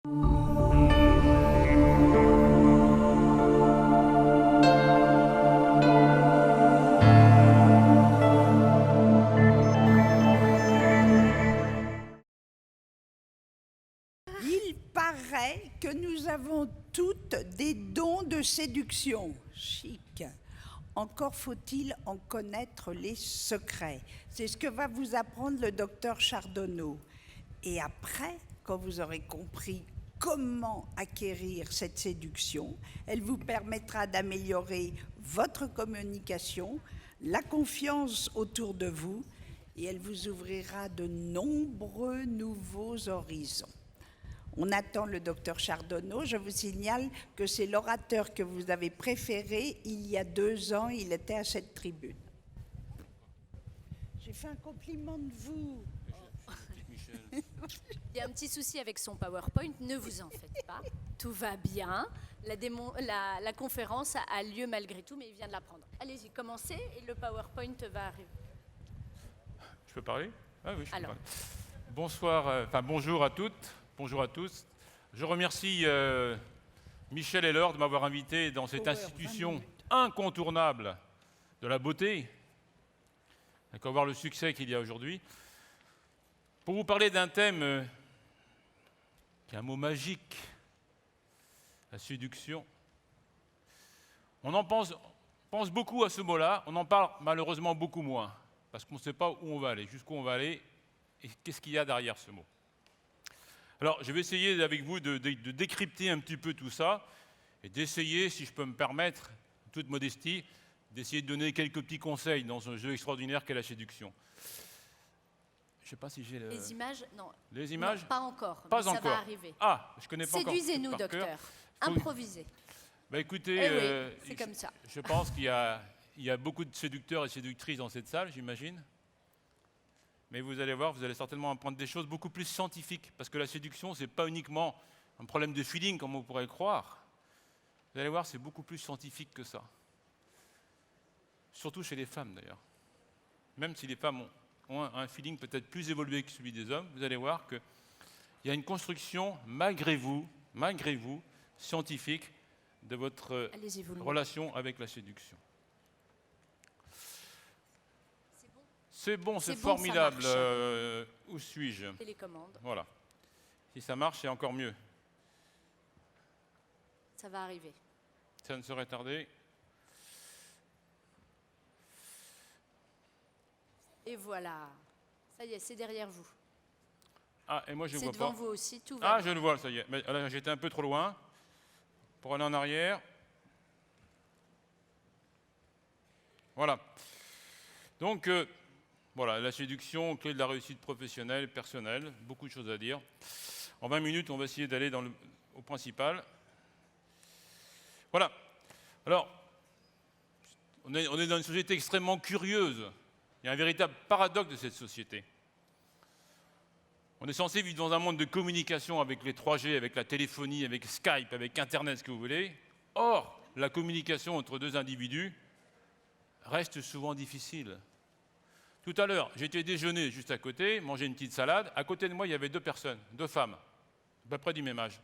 Il paraît que nous avons toutes des dons de séduction. Chic. Encore faut-il en connaître les secrets. C'est ce que va vous apprendre le docteur Chardonneau. Et après, quand vous aurez compris comment acquérir cette séduction, elle vous permettra d'améliorer votre communication, la confiance autour de vous, et elle vous ouvrira de nombreux nouveaux horizons. On attend le docteur Chardonneau. Je vous signale que c'est l'orateur que vous avez préféré il y a 2 ans. Il était à cette tribune. J'ai fait un compliment de vous. Il y a un petit souci avec son PowerPoint, ne vous en faites pas. Tout va bien. La conférence a lieu malgré tout, mais il vient de la prendre. Allez-y, commencez et le PowerPoint va arriver. Je peux parler? Ah oui, je peux Alors. parler. Bonsoir, bonjour à toutes, bonjour à tous. Je remercie Michel et Laure de m'avoir invité dans cette institution incontournable de la beauté, à voir le succès qu'il y a aujourd'hui, pour vous parler d'un thème qui est un mot magique, la séduction. On en pense beaucoup à ce mot-là, on en parle malheureusement beaucoup moins, parce qu'on ne sait pas où on va aller, jusqu'où on va aller, et qu'est-ce qu'il y a derrière ce mot. Alors, je vais essayer avec vous de décrypter un petit peu tout ça, et d'essayer, si je peux me permettre, en toute modestie, d'essayer de donner quelques petits conseils dans un jeu extraordinaire qu'est la séduction. Je ne sais pas si j'ai Les images, non. Les images? Non, pas encore, pas mais encore. ça va arriver. Ah, je ne connais pas encore. Séduisez-nous, docteur. Improvisez. Bah écoutez, oui, c'est comme ça. Je pense qu'il y a beaucoup de séducteurs et séductrices dans cette salle, j'imagine. Mais vous allez voir, vous allez certainement apprendre des choses beaucoup plus scientifiques, parce que la séduction, ce n'est pas uniquement un problème de feeling, comme on pourrait le croire. Vous allez voir, c'est beaucoup plus scientifique que ça. Surtout chez les femmes, d'ailleurs. Même si les femmes ont un feeling peut-être plus évolué que celui des hommes, vous allez voir qu'il y a une construction, malgré vous, scientifique, de votre relation avec la séduction. C'est bon, c'est formidable. Où suis-je? Télécommande. Voilà. Si ça marche, c'est encore mieux. Ça va arriver. Ça ne saurait tarder. Et voilà. Ça y est, c'est derrière vous. Ah, et moi je ne vois pas. C'est devant vous aussi, tout va Ah, bien. je le vois, ça y est. Mais là, j'étais un peu trop loin. Pour aller en arrière. Voilà. Donc, voilà, la séduction, clé de la réussite professionnelle, personnelle, beaucoup de choses à dire. En 20 minutes, on va essayer d'aller au principal. Voilà. Alors, on est dans une société extrêmement curieuse. Il y a un véritable paradoxe de cette société. On est censé vivre dans un monde de communication avec les 3G, avec la téléphonie, avec Skype, avec Internet, ce que vous voulez. Or, la communication entre deux individus reste souvent difficile. Tout à l'heure, j'étais déjeuner juste à côté, manger une petite salade. À côté de moi, il y avait 2 personnes, 2 femmes, à peu près du même âge.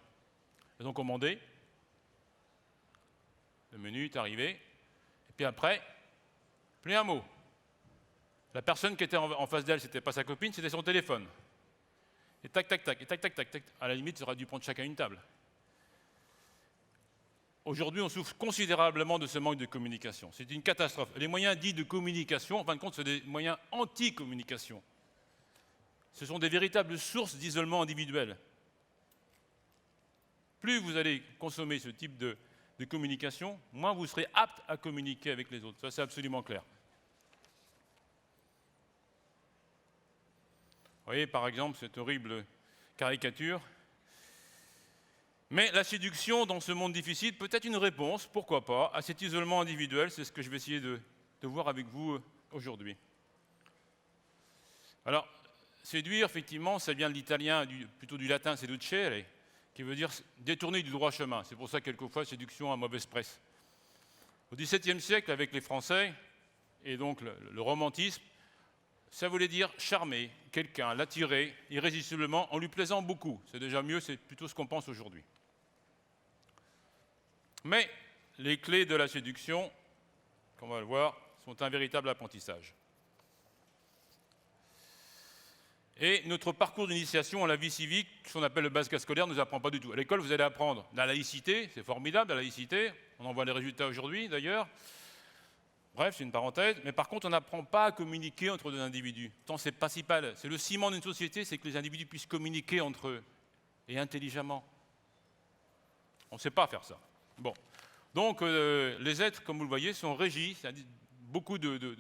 Elles ont commandé. Le menu est arrivé. Et puis après, plus un mot. La personne qui était en face d'elle, ce n'était pas sa copine, c'était son téléphone. Et tac, tac, tac, et tac, tac, tac, tac. À la limite, ça aurait dû prendre chacun une table. Aujourd'hui, on souffre considérablement de ce manque de communication. C'est une catastrophe. Les moyens dits de communication, en fin de compte, sont des moyens anti-communication. Ce sont des véritables sources d'isolement individuel. Plus vous allez consommer ce type de communication, moins vous serez apte à communiquer avec les autres. Ça, c'est absolument clair. Vous voyez, par exemple, cette horrible caricature. Mais la séduction dans ce monde difficile peut être une réponse, pourquoi pas, à cet isolement individuel. C'est ce que je vais essayer de voir avec vous aujourd'hui. Alors, séduire, effectivement, ça vient de l'italien, plutôt du latin seducere, qui veut dire détourner du droit chemin. C'est pour ça que quelquefois, séduction a mauvaise presse. Au XVIIe siècle, avec les Français, et donc le romantisme, ça voulait dire charmer quelqu'un, l'attirer irrésistiblement en lui plaisant beaucoup. C'est déjà mieux, c'est plutôt ce qu'on pense aujourd'hui. Mais les clés de la séduction, comme on va le voir, sont un véritable apprentissage. Et notre parcours d'initiation à la vie civique, ce qu'on appelle le basique scolaire, ne nous apprend pas du tout. À l'école, vous allez apprendre la laïcité, c'est formidable, la laïcité. On en voit les résultats aujourd'hui, d'ailleurs. Bref, c'est une parenthèse. Mais par contre, on n'apprend pas à communiquer entre deux individus. Tant c'est principal. C'est le ciment d'une société, c'est que les individus puissent communiquer entre eux, et intelligemment. On ne sait pas faire ça. Bon. Donc, les êtres, comme vous le voyez, sont régis. Beaucoup de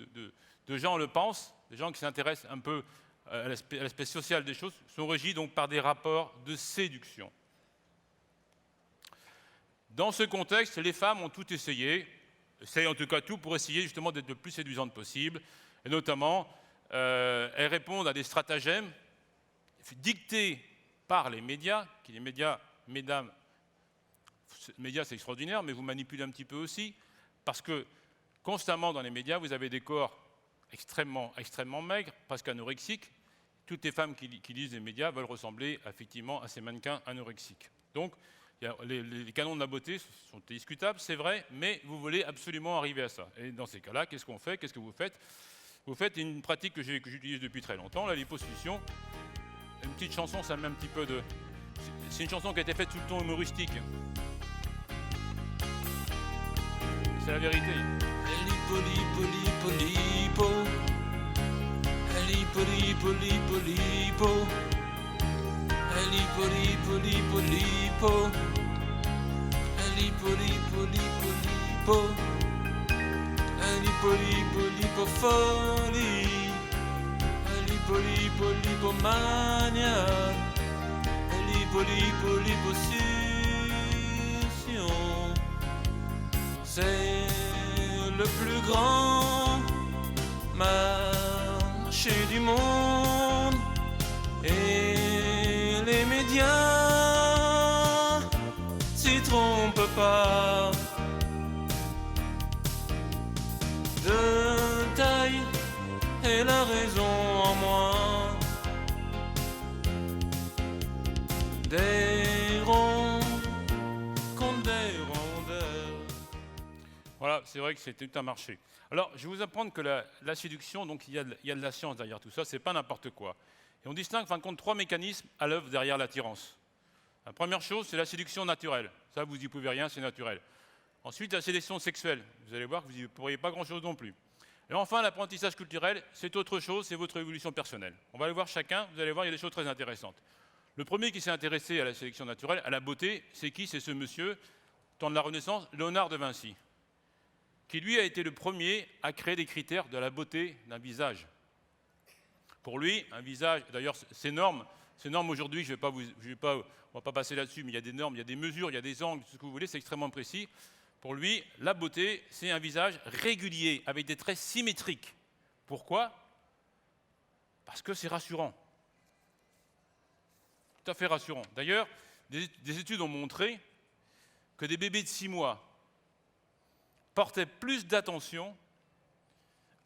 gens le pensent, des gens qui s'intéressent un peu à l'aspect social des choses, sont régis donc par des rapports de séduction. Dans ce contexte, les femmes ont tout essayé, essayent en tout cas tout pour essayer justement d'être le plus séduisantes possible, et notamment, elles répondent à des stratagèmes dictés par les médias, qui les médias, mesdames, les médias c'est extraordinaire, mais vous manipulez un petit peu aussi, parce que constamment dans les médias, vous avez des corps extrêmement maigres, presque anorexiques. Toutes les femmes qui lisent les médias veulent ressembler effectivement à ces mannequins anorexiques. Donc, les canons de la beauté sont discutables, c'est vrai, mais vous voulez absolument arriver à ça. Et dans ces cas-là, qu'est-ce qu'on fait? Qu'est-ce que vous faites? Vous faites une pratique que j'utilise depuis très longtemps, la liposuction. Une petite chanson, ça met un petit peu de... C'est une chanson qui a été faite sous le ton humoristique. C'est la vérité. Lipo, lipo, lipo, lipo. Lipo, lipo, lipo, lipo. Lipo, lipo, lipo, lipo. Lipo, lipo, lipo, lipo. Lipo, lipo, lipo, folie. Lipo, lipo, lipo, mania. Lipo, lipo, liposuction. C'est le plus grand marché du monde et les médias s'y trompent pas. De taille et la raison en moi. Des ronds contre des rondeurs. Voilà, c'est vrai que c'est tout un marché. Alors, je vais vous apprendre que la séduction, donc il y a de la science derrière tout ça, c'est pas n'importe quoi. Et on distingue, en fin de compte, 3 mécanismes à l'œuvre derrière l'attirance. La première chose, c'est la séduction naturelle. Ça, vous n'y pouvez rien, c'est naturel. Ensuite, la sélection sexuelle. Vous allez voir que vous n'y pourriez pas grand-chose non plus. Et enfin, l'apprentissage culturel, c'est autre chose, c'est votre évolution personnelle. On va aller voir chacun, vous allez voir, il y a des choses très intéressantes. Le premier qui s'est intéressé à la sélection naturelle, à la beauté, c'est qui? C'est ce monsieur, temps de la Renaissance, Léonard de Vinci, qui lui a été le premier à créer des critères de la beauté d'un visage. Pour lui, un visage, d'ailleurs c'est norme aujourd'hui, on ne va pas passer là-dessus, mais il y a des normes, il y a des mesures, il y a des angles, tout ce que vous voulez, c'est extrêmement précis. Pour lui, la beauté, c'est un visage régulier, avec des traits symétriques. Pourquoi? Parce que c'est rassurant. Tout à fait rassurant. D'ailleurs, des études ont montré que des bébés de 6 mois portaient plus d'attention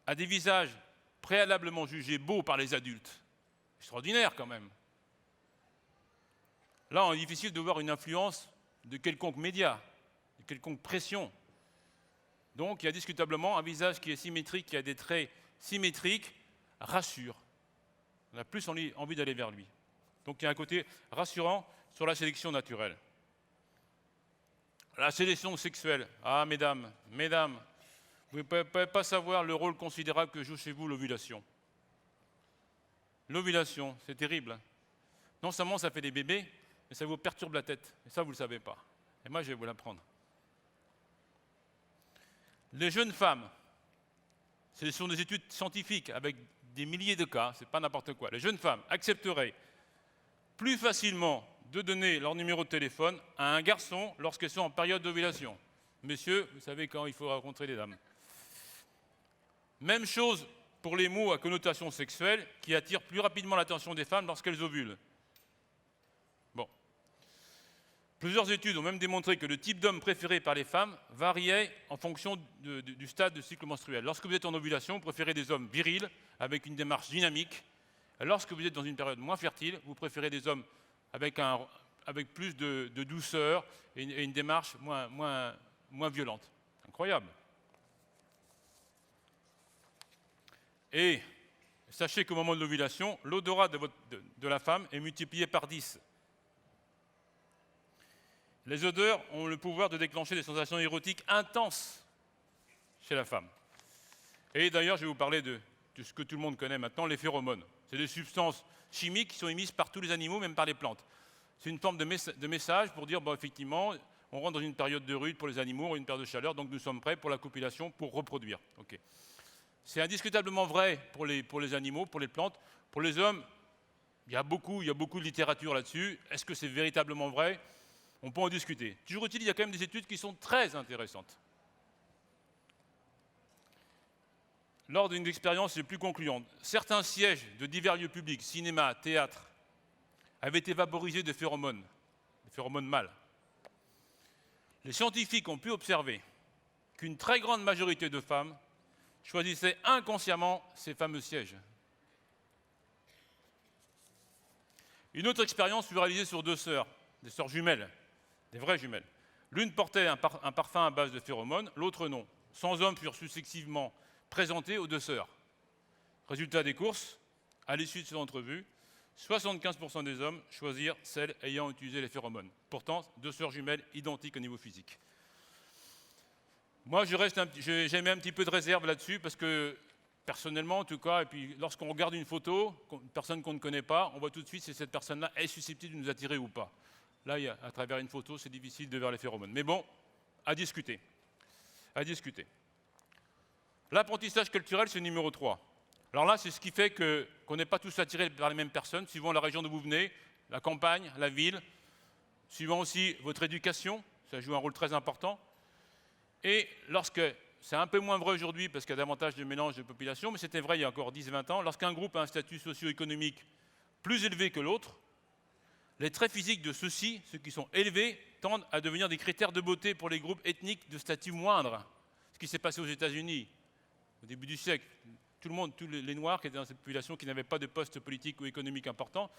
à des visages préalablement jugés beaux par les adultes. Extraordinaire quand même. Là, il est difficile de voir une influence de quelconque média, de quelconque pression. Donc, il y a indiscutablement un visage qui est symétrique, qui a des traits symétriques, rassure. On a plus envie d'aller vers lui. Donc, il y a un côté rassurant sur la sélection naturelle. La sélection sexuelle. Ah, mesdames, vous ne pouvez pas savoir le rôle considérable que joue chez vous l'ovulation. L'ovulation, c'est terrible. Non seulement ça fait des bébés, mais ça vous perturbe la tête. Et ça, vous ne le savez pas. Et moi, je vais vous l'apprendre. Les jeunes femmes, ce sont des études scientifiques avec des milliers de cas, c'est pas n'importe quoi. Les jeunes femmes accepteraient plus facilement de donner leur numéro de téléphone à un garçon lorsqu'elles sont en période d'ovulation. Messieurs, vous savez quand il faut rencontrer les dames. Même chose pour les mots à connotation sexuelle qui attirent plus rapidement l'attention des femmes lorsqu'elles ovulent. Bon. Plusieurs études ont même démontré que le type d'homme préféré par les femmes variait en fonction du stade de cycle menstruel. Lorsque vous êtes en ovulation, vous préférez des hommes virils, avec une démarche dynamique. Et lorsque vous êtes dans une période moins fertile, vous préférez des hommes avec plus de douceur et une démarche moins violente. Incroyable. Et sachez qu'au moment de l'ovulation, l'odorat de la femme est multiplié par 10. Les odeurs ont le pouvoir de déclencher des sensations érotiques intenses chez la femme. Et d'ailleurs, je vais vous parler de ce que tout le monde connaît maintenant, les phéromones. C'est des substances chimiques qui sont émises par tous les animaux, même par les plantes. C'est une forme de message pour dire, bon, effectivement, on rentre dans une période de rude pour les animaux, une période de chaleur, donc nous sommes prêts pour la copulation, pour reproduire. Okay. C'est indiscutablement vrai pour les animaux, pour les plantes. Pour les hommes, il y a beaucoup de littérature là-dessus. Est-ce que c'est véritablement vrai ? On peut en discuter. Toujours est-il, il y a quand même des études qui sont très intéressantes. Lors d'une expérience les plus concluantes, certains sièges de divers lieux publics, cinéma, théâtre, avaient été vaporisés de phéromones mâles. Les scientifiques ont pu observer qu'une très grande majorité de femmes choisissaient inconsciemment ces fameux sièges. Une autre expérience fut réalisée sur 2 sœurs, des sœurs jumelles, des vraies jumelles. L'une portait un parfum à base de phéromones, l'autre non. 100 hommes furent successivement présentés aux 2 sœurs. Résultat des courses, à l'issue de cette entrevue, 75% des hommes choisirent celles ayant utilisé les phéromones. Pourtant, 2 sœurs jumelles identiques au niveau physique. Moi, j'ai mis un petit peu de réserve là-dessus parce que, personnellement en tout cas, et puis lorsqu'on regarde une photo, une personne qu'on ne connaît pas, on voit tout de suite si cette personne-là est susceptible de nous attirer ou pas. Là, à travers une photo, c'est difficile de voir les phéromones. Mais bon, à discuter. L'apprentissage culturel, c'est le numéro 3. Alors là, c'est ce qui fait qu'on n'est pas tous attirés par les mêmes personnes, suivant la région d'où vous venez, la campagne, la ville, suivant aussi votre éducation, ça joue un rôle très important. Et c'est un peu moins vrai aujourd'hui parce qu'il y a davantage de mélange de population, mais c'était vrai il y a encore 10-20 ans, lorsqu'un groupe a un statut socio-économique plus élevé que l'autre, les traits physiques de ceux-ci, ceux qui sont élevés, tendent à devenir des critères de beauté pour les groupes ethniques de statut moindre. Ce qui s'est passé aux États-Unis au début du siècle. Tous les Noirs qui étaient dans cette population, qui n'avaient pas de poste politique ou économique important,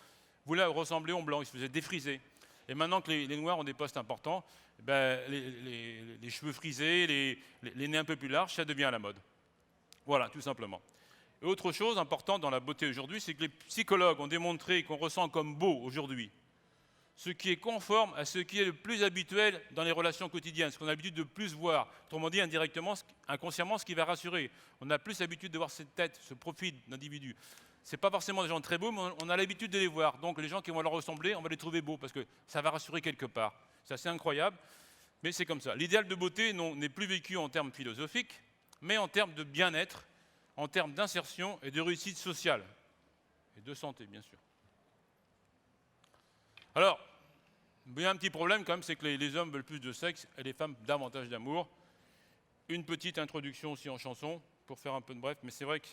voulaient ressembler aux Blancs, ils se faisaient défriser. Et maintenant que les Noirs ont des postes importants, les cheveux frisés, les nez un peu plus larges, ça devient à la mode. Voilà, tout simplement. Et autre chose importante dans la beauté aujourd'hui, c'est que les psychologues ont démontré qu'on ressent comme beau aujourd'hui ce qui est conforme à ce qui est le plus habituel dans les relations quotidiennes, ce qu'on a l'habitude de plus voir. Autrement dit, indirectement, inconsciemment, ce qui va rassurer. On a plus l'habitude de voir cette tête, ce profil d'individu. Ce n'est pas forcément des gens très beaux, mais on a l'habitude de les voir. Donc les gens qui vont leur ressembler, on va les trouver beaux, parce que ça va rassurer quelque part. C'est assez incroyable, mais c'est comme ça. L'idéal de beauté n'est plus vécu en termes philosophiques, mais en termes de bien-être, en termes d'insertion et de réussite sociale. Et de santé, bien sûr. Alors, il y a un petit problème quand même, c'est que les hommes veulent plus de sexe et les femmes davantage d'amour. Une petite introduction aussi en chanson, pour faire un peu de bref, mais c'est vrai que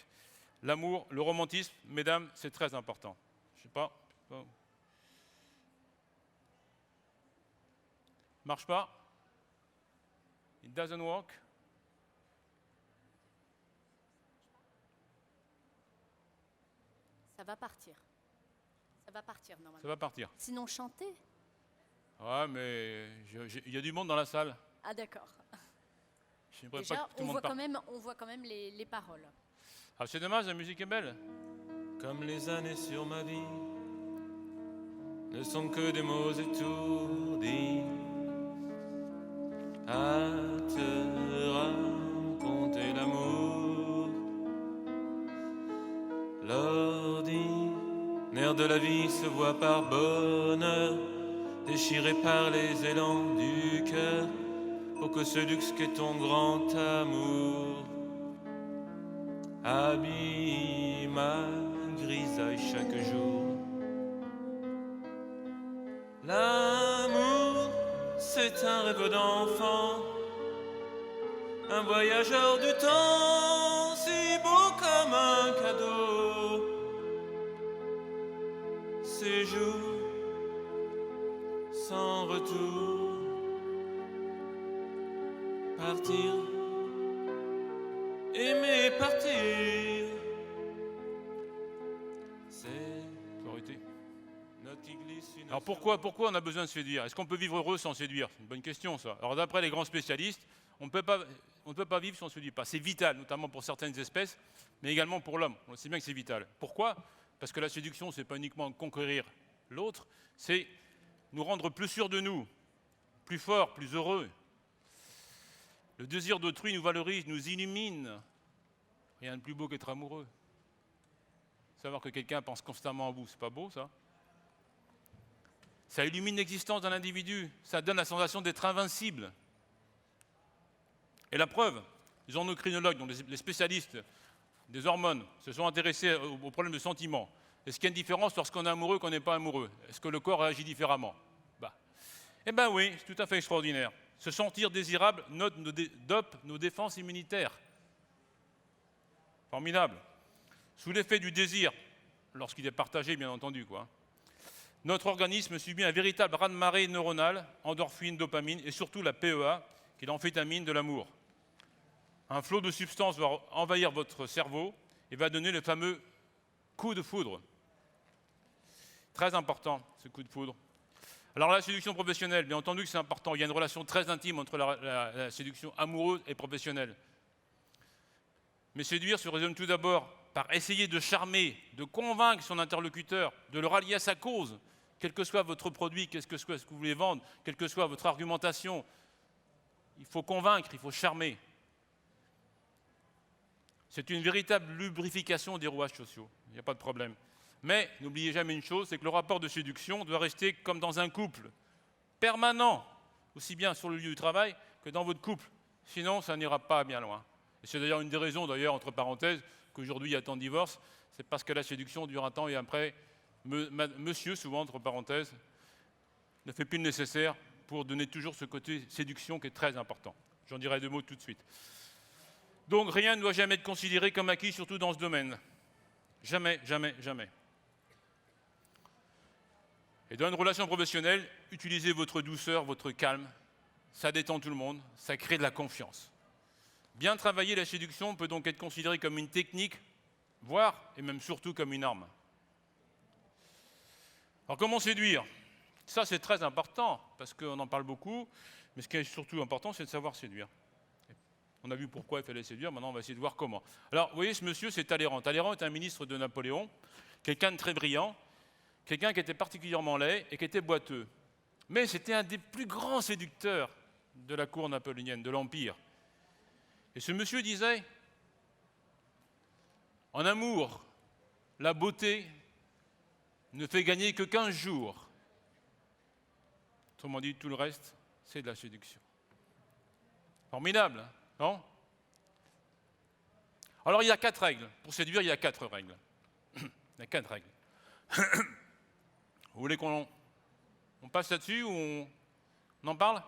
l'amour, le romantisme, mesdames, c'est très important. Je sais pas. Marche pas? It doesn't work? Ça va partir. Ça va partir, normalement. Ça va partir. Sinon, chanter. Ouais, mais il y a du monde dans la salle. Ah, d'accord. J'aimerais Déjà, pas que tout le on monde voit quand même les paroles. Ah, c'est dommage, la musique est belle. Comme les années sur ma vie ne sont que des mots étourdis à te raconter l'amour. L'ordinaire de la vie se voit par bonheur, déchiré par les élans du cœur, pour que ce luxe qu'est ton grand amour habille ma grisaille chaque jour. L'amour, c'est un rêve d'enfant, un voyageur du temps, si beau comme un cadeau. Séjour sans sans retour. Partir, aimer partir, c'est notre qui glisse une... Alors pourquoi on a besoin de séduire? Est-ce qu'on peut vivre heureux sans séduire? C'est une bonne question, ça. Alors d'après les grands spécialistes, on ne peut pas vivre si on ne séduit pas. C'est vital, notamment pour certaines espèces, mais également pour l'homme. On sait bien que c'est vital. Pourquoi? Parce que la séduction, ce n'est pas uniquement conquérir l'autre, c'est nous rendre plus sûrs de nous, plus forts, plus heureux. Le désir d'autrui nous valorise, nous illumine. Rien de plus beau qu'être amoureux. Savoir que quelqu'un pense constamment à vous, c'est pas beau, ça? Ça illumine l'existence d'un individu, ça donne la sensation d'être invincible. Et la preuve, les endocrinologues, donc les spécialistes des hormones, se sont intéressés aux problèmes de sentiments. Est-ce qu'il y a une différence lorsqu'on est amoureux et qu'on n'est pas amoureux? Est-ce que le corps réagit différemment? Eh bien oui, c'est tout à fait extraordinaire. Se sentir désirable dope nos défenses immunitaires. Formidable. Sous l'effet du désir, lorsqu'il est partagé, bien entendu, notre organisme subit un véritable raz-de-marée neuronal, endorphine, dopamine et surtout la PEA, qui est l'amphétamine de l'amour. Un flot de substances va envahir votre cerveau et va donner le fameux coup de foudre. Très important, ce coup de foudre. Alors la séduction professionnelle, bien entendu que c'est important. Il y a une relation très intime entre la séduction amoureuse et professionnelle. Mais séduire se résume tout d'abord par essayer de charmer, de convaincre son interlocuteur, de le rallier à sa cause, quel que soit votre produit, quel que soit ce que vous voulez vendre, quelle que soit votre argumentation. Il faut convaincre, il faut charmer. C'est une véritable lubrification des rouages sociaux, il n'y a pas de problème. Mais n'oubliez jamais une chose, c'est que le rapport de séduction doit rester comme dans un couple, permanent, aussi bien sur le lieu du travail que dans votre couple. Sinon, ça n'ira pas bien loin. Et c'est d'ailleurs une des raisons, entre parenthèses, qu'aujourd'hui il y a tant de divorces, c'est parce que la séduction dure un temps et après, monsieur, souvent entre parenthèses, ne fait plus le nécessaire pour donner toujours ce côté séduction qui est très important. J'en dirai 2 mots tout de suite. Donc rien ne doit jamais être considéré comme acquis, surtout dans ce domaine. Jamais, jamais, jamais. Et dans une relation professionnelle, utilisez votre douceur, votre calme. Ça détend tout le monde, ça crée de la confiance. Bien travailler la séduction peut donc être considéré comme une technique, voire et même surtout comme une arme. Alors comment séduire? Ça c'est très important, parce qu'on en parle beaucoup, mais ce qui est surtout important, c'est de savoir séduire. On a vu pourquoi il fallait séduire, maintenant on va essayer de voir comment. Alors vous voyez, ce monsieur, c'est Talleyrand. Talleyrand est un ministre de Napoléon, quelqu'un de très brillant, quelqu'un qui était particulièrement laid et qui était boiteux. Mais c'était un des plus grands séducteurs de la cour napoléonienne, de l'Empire. Et ce monsieur disait, en amour, la beauté ne fait gagner que 15 jours. Autrement dit, tout le reste, c'est de la séduction. Formidable, non? Alors il y a 4 règles. Pour séduire, il y a 4 règles. Il y a 4 règles. Vous voulez qu'on passe là-dessus ou on en parle?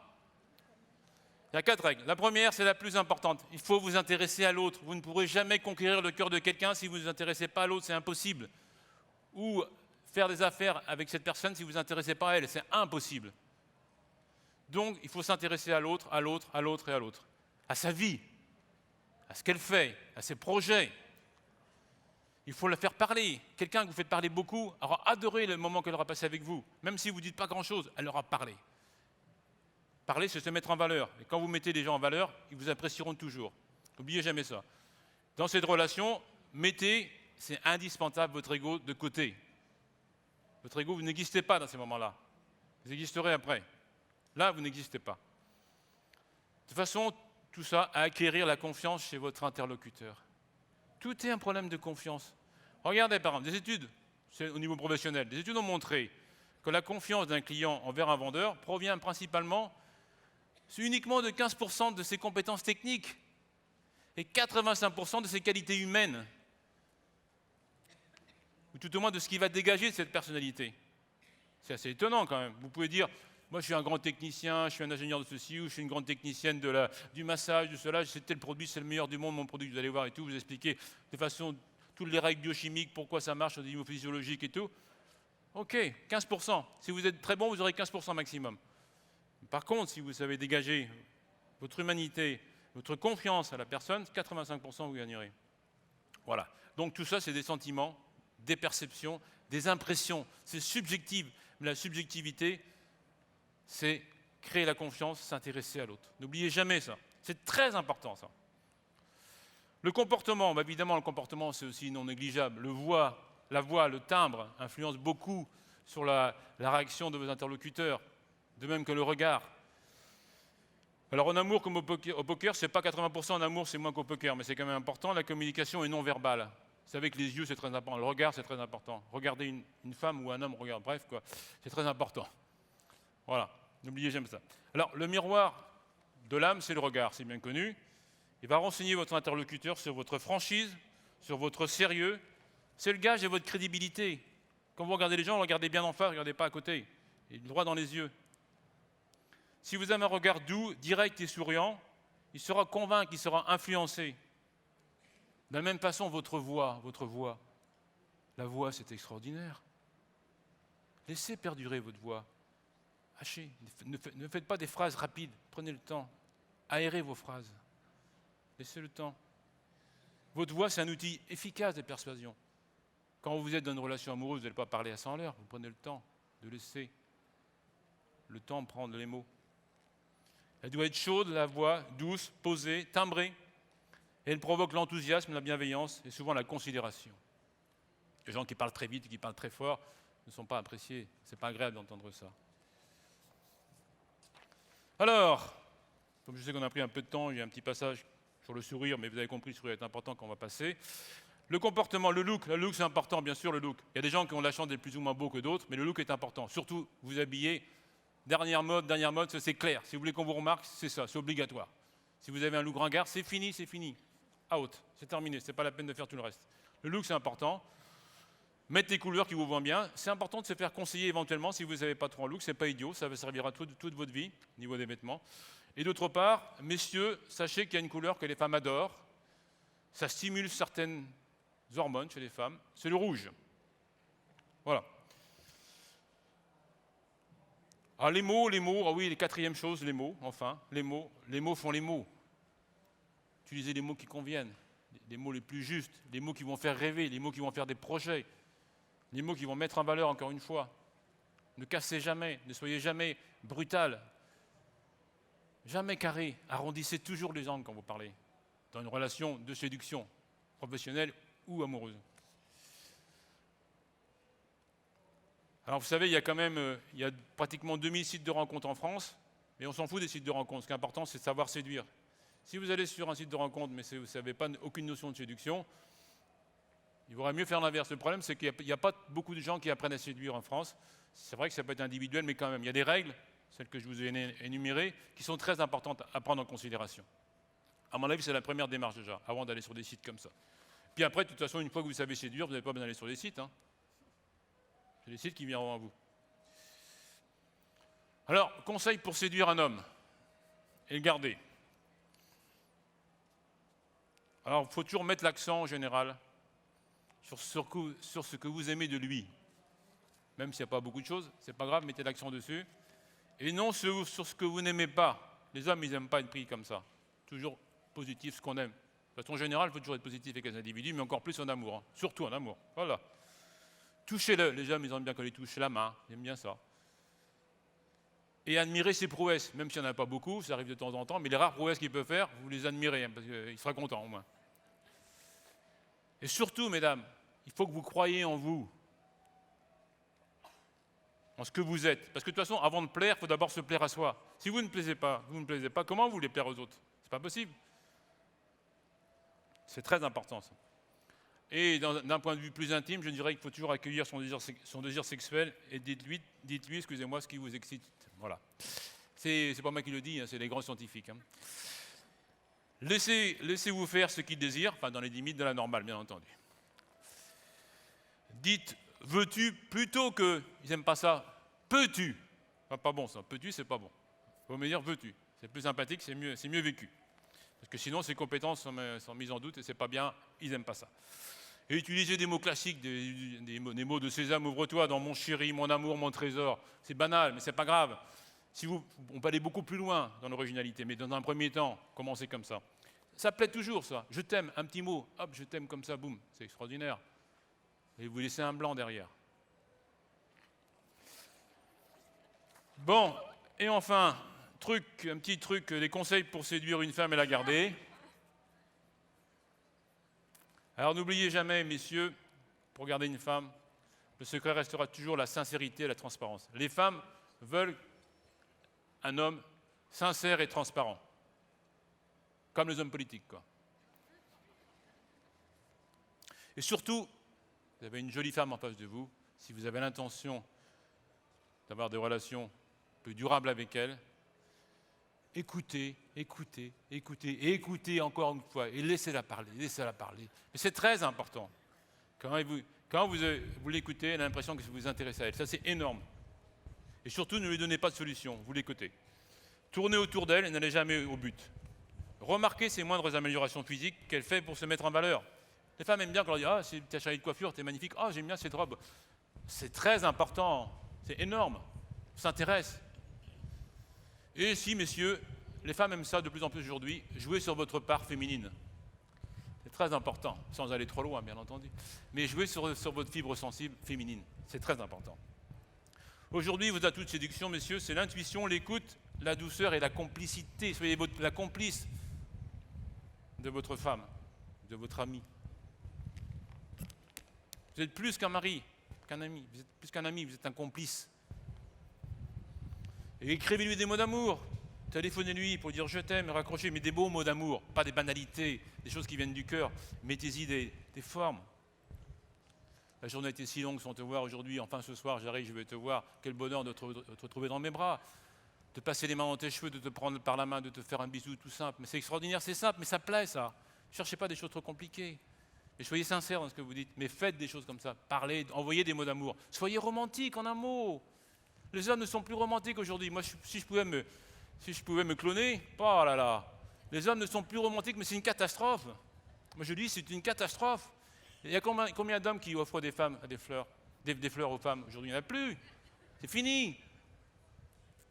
Il y a 4 règles. La première, c'est la plus importante. Il faut vous intéresser à l'autre. Vous ne pourrez jamais conquérir le cœur de quelqu'un si vous ne vous intéressez pas à l'autre, c'est impossible. Ou faire des affaires avec cette personne si vous ne vous intéressez pas à elle, c'est impossible. Donc, il faut s'intéresser à l'autre, à l'autre, à l'autre et à l'autre. À sa vie, à ce qu'elle fait, à ses projets. Il faut la faire parler. Quelqu'un que vous faites parler beaucoup aura adoré le moment qu'elle aura passé avec vous. Même si vous ne dites pas grand-chose, elle aura parlé. Parler, c'est se mettre en valeur. Et quand vous mettez les gens en valeur, ils vous apprécieront toujours. N'oubliez jamais ça. Dans cette relation, mettez, c'est indispensable, votre ego de côté. Votre ego, vous n'existez pas dans ces moments-là. Vous existerez après. Là, vous n'existez pas. De façon, tout ça, à acquérir la confiance chez votre interlocuteur. Tout est un problème de confiance. Regardez, par exemple, des études, c'est au niveau professionnel, des études ont montré que la confiance d'un client envers un vendeur provient principalement, c'est uniquement de 15% de ses compétences techniques et 85% de ses qualités humaines, ou tout au moins de ce qui va dégager de cette personnalité. C'est assez étonnant quand même. Vous pouvez dire, moi je suis un grand technicien, je suis un ingénieur de ceci, ou je suis une grande technicienne du massage, de cela, c'est tel produit, c'est le meilleur du monde, mon produit, vous allez voir et tout, vous expliquer de façon toutes les règles biochimiques, pourquoi ça marche au niveau physiologique et tout. Ok, 15%. Si vous êtes très bon, vous aurez 15% maximum. Par contre, si vous savez dégager votre humanité, votre confiance à la personne, 85% vous gagnerez. Voilà. Donc tout ça, c'est des sentiments, des perceptions, des impressions. C'est subjectif. Mais la subjectivité, c'est créer la confiance, s'intéresser à l'autre. N'oubliez jamais ça. C'est très important, ça. Le comportement, bah évidemment, le comportement, c'est aussi non négligeable. La voix, le timbre influencent beaucoup sur la réaction de vos interlocuteurs, de même que le regard. Alors en amour comme au poker, c'est pas 80% en amour, c'est moins qu'au poker, mais c'est quand même important. La communication est non verbale. Vous savez que les yeux, c'est très important. Le regard, c'est très important. Regardez une femme ou un homme, regarde, bref, quoi, c'est très important. Voilà, n'oubliez jamais ça. Alors, le miroir de l'âme, c'est le regard, c'est bien connu. Il va renseigner votre interlocuteur sur votre franchise, sur votre sérieux. C'est le gage de votre crédibilité. Quand vous regardez les gens, regardez bien en face, ne regardez pas à côté. Et droit dans les yeux. Si vous avez un regard doux, direct et souriant, il sera convaincu, il sera influencé. De la même façon, votre voix. La voix, c'est extraordinaire. Laissez perdurer votre voix. Hachez. Ne faites pas des phrases rapides. Prenez le temps. Aérez vos phrases. Laissez le temps. Votre voix, c'est un outil efficace de persuasion. Quand vous êtes dans une relation amoureuse, vous n'allez pas parler à 100 l'heure. Vous prenez le temps de laisser le temps prendre les mots. Elle doit être chaude, la voix, douce, posée, timbrée. Et elle provoque l'enthousiasme, la bienveillance et souvent la considération. Les gens qui parlent très vite et qui parlent très fort ne sont pas appréciés. Ce n'est pas agréable d'entendre ça. Alors, comme je sais qu'on a pris un peu de temps, il y a un petit passage sur le sourire, mais vous avez compris, le sourire est important qu'on va passer. Le comportement, le look c'est important, bien sûr, le look. Il y a des gens qui ont la chance d'être plus ou moins beaux que d'autres, mais le look est important. Surtout, vous habillez, dernière mode, c'est clair. Si vous voulez qu'on vous remarque, c'est ça, c'est obligatoire. Si vous avez un look ringard, c'est fini. Out, c'est terminé, c'est pas la peine de faire tout le reste. Le look, c'est important. Mettre les couleurs qui vous vont bien. C'est important de se faire conseiller éventuellement si vous n'avez pas trop un look, c'est pas idiot, ça va servir à toute votre vie, au niveau des vêtements. Et d'autre part, messieurs, sachez qu'il y a une couleur que les femmes adorent. Ça stimule certaines hormones chez les femmes, c'est le rouge. Voilà. Ah, les mots, ah oui, les quatrième chose, les mots, enfin, les mots font les mots. Utilisez les mots qui conviennent, les mots les plus justes, les mots qui vont faire rêver, les mots qui vont faire des projets, les mots qui vont mettre en valeur, encore une fois. Ne cassez jamais, ne soyez jamais brutal, jamais carré, arrondissez toujours les angles quand vous parlez, dans une relation de séduction, professionnelle ou amoureuse. Alors vous savez, il y a pratiquement 2000 sites de rencontres en France, mais on s'en fout des sites de rencontres. Ce qui est important, c'est de savoir séduire. Si vous allez sur un site de rencontre, mais vous n'avez aucune notion de séduction, il vaudrait mieux faire l'inverse. Le problème, c'est qu'il n'y a pas beaucoup de gens qui apprennent à séduire en France. C'est vrai que ça peut être individuel, mais quand même, il y a des règles, celles que je vous ai énumérées, qui sont très importantes à prendre en considération. À mon avis, c'est la première démarche déjà, avant d'aller sur des sites comme ça. Puis après, de toute façon, une fois que vous savez séduire, vous n'avez pas besoin d'aller sur les sites. C'est les sites qui viendront à vous. Alors, conseil pour séduire un homme et le garder. Alors, il faut toujours mettre l'accent en général sur ce que vous aimez de lui. Même s'il n'y a pas beaucoup de choses, c'est pas grave, mettez l'accent dessus. Et non sur ce que vous n'aimez pas. Les hommes, ils n'aiment pas être pris comme ça. Toujours positif, ce qu'on aime. De façon générale, il faut toujours être positif avec les individus, mais encore plus en amour. Surtout en amour. Voilà. Touchez-le. Les hommes, ils aiment bien qu'on les touche la main. Ils aiment bien ça. Et admirez ses prouesses. Même s'il n'y en a pas beaucoup, ça arrive de temps en temps, mais les rares prouesses qu'il peut faire, vous les admirez, parce qu'il sera content au moins. Et surtout, mesdames, il faut que vous croyiez en vous. En ce que vous êtes. Parce que de toute façon, avant de plaire, il faut d'abord se plaire à soi. Si vous ne plaisez pas, comment vous voulez plaire aux autres? C'est pas possible. C'est très important, ça. Et d'un point de vue plus intime, je dirais qu'il faut toujours accueillir son désir sexuel et dites-lui, excusez-moi, ce qui vous excite. Voilà. C'est pas moi qui le dis, c'est les grands scientifiques. Laissez-vous faire ce qu'il désire, enfin dans les limites de la normale, bien entendu. Dites « veux-tu » plutôt que « ils n'aiment pas ça »,« peux-tu ». Pas bon ça, « peux-tu » c'est pas bon. Il faut me dire « veux-tu ». C'est plus sympathique, c'est mieux vécu. Parce que sinon, ses compétences sont mises en doute et c'est pas bien, ils n'aiment pas ça. Et utilisez des mots classiques, des mots de Sésame, ouvre-toi, dans mon chéri, mon amour, mon trésor. C'est banal, mais c'est pas grave. On peut aller beaucoup plus loin dans l'originalité, mais dans un premier temps, commencez comme ça. Ça plaît toujours, ça. Je t'aime, un petit mot, hop, je t'aime comme ça, boum, c'est extraordinaire. Et vous laissez un blanc derrière. Bon, et enfin, un petit truc, des conseils pour séduire une femme et la garder. Alors n'oubliez jamais, messieurs, pour garder une femme, le secret restera toujours la sincérité et la transparence. Les femmes veulent un homme sincère et transparent, comme les hommes politiques, quoi. Et surtout, vous avez une jolie femme en face de vous, si vous avez l'intention d'avoir des relations plus durables avec elle, écoutez, écoutez, écoutez, et écoutez encore une fois, et laissez-la parler, laissez-la parler. Mais c'est très important. Quand vous l'écoutez, elle a l'impression que vous vous intéressez à elle. Ça, c'est énorme. Et surtout, ne lui donnez pas de solution, vous l'écoutez. Tournez autour d'elle et n'allez jamais au but. Remarquez ses moindres améliorations physiques qu'elle fait pour se mettre en valeur. Les femmes aiment bien quand on leur dit « Ah, c'est ta chérie de coiffure, t'es magnifique. Ah, j'aime bien cette robe. » C'est très important, c'est énorme. On s'intéresse. Et si, messieurs, les femmes aiment ça de plus en plus aujourd'hui, jouez sur votre part féminine. C'est très important, sans aller trop loin, bien entendu. Mais jouez sur votre fibre sensible féminine. C'est très important. Aujourd'hui, vos atouts de séduction, messieurs, c'est l'intuition, l'écoute, la douceur et la complicité. Soyez la complice de votre femme, de votre ami. Vous êtes plus qu'un mari, qu'un ami. Vous êtes plus qu'un ami, vous êtes un complice. Et écrivez-lui des mots d'amour. Téléphonez-lui pour dire je t'aime, raccrochez, mais des beaux mots d'amour, pas des banalités, des choses qui viennent du cœur. Mettez-y des formes. La journée a été si longue sans te voir aujourd'hui, enfin ce soir j'arrive, je vais te voir. Quel bonheur de te retrouver dans mes bras, de passer les mains dans tes cheveux, de te prendre par la main, de te faire un bisou tout simple. Mais c'est extraordinaire, c'est simple, mais ça plaît ça. Ne cherchez pas des choses trop compliquées. Et soyez sincères dans ce que vous dites, mais faites des choses comme ça. Parlez, envoyez des mots d'amour. Soyez romantiques en un mot. Les hommes ne sont plus romantiques aujourd'hui. Moi, si je pouvais me cloner, oh là là, les hommes ne sont plus romantiques, mais c'est une catastrophe. Moi, je dis, c'est une catastrophe. Il y a combien d'hommes qui offrent des fleurs aux femmes aujourd'hui? Il n'y en a plus. C'est fini.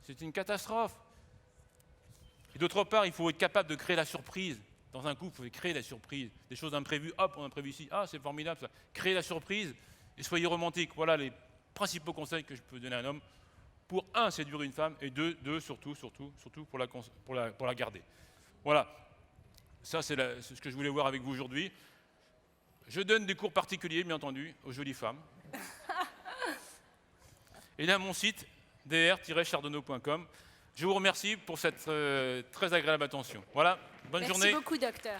C'est une catastrophe. Et d'autre part, il faut être capable de créer la surprise. Dans un couple, il faut créer la surprise. Des choses imprévues, hop, on a imprévu ici. Ah, c'est formidable ça. Créez la surprise et soyez romantique. Voilà les principaux conseils que je peux donner à un homme pour, un, séduire une femme, et deux, surtout pour la garder. Voilà. Ça, c'est ce que je voulais voir avec vous aujourd'hui. Je donne des cours particuliers, bien entendu, aux jolies femmes. Et là, mon site, dr-chardonneau.com. Je vous remercie pour cette très agréable attention. Voilà, bonne journée. Merci beaucoup, docteur.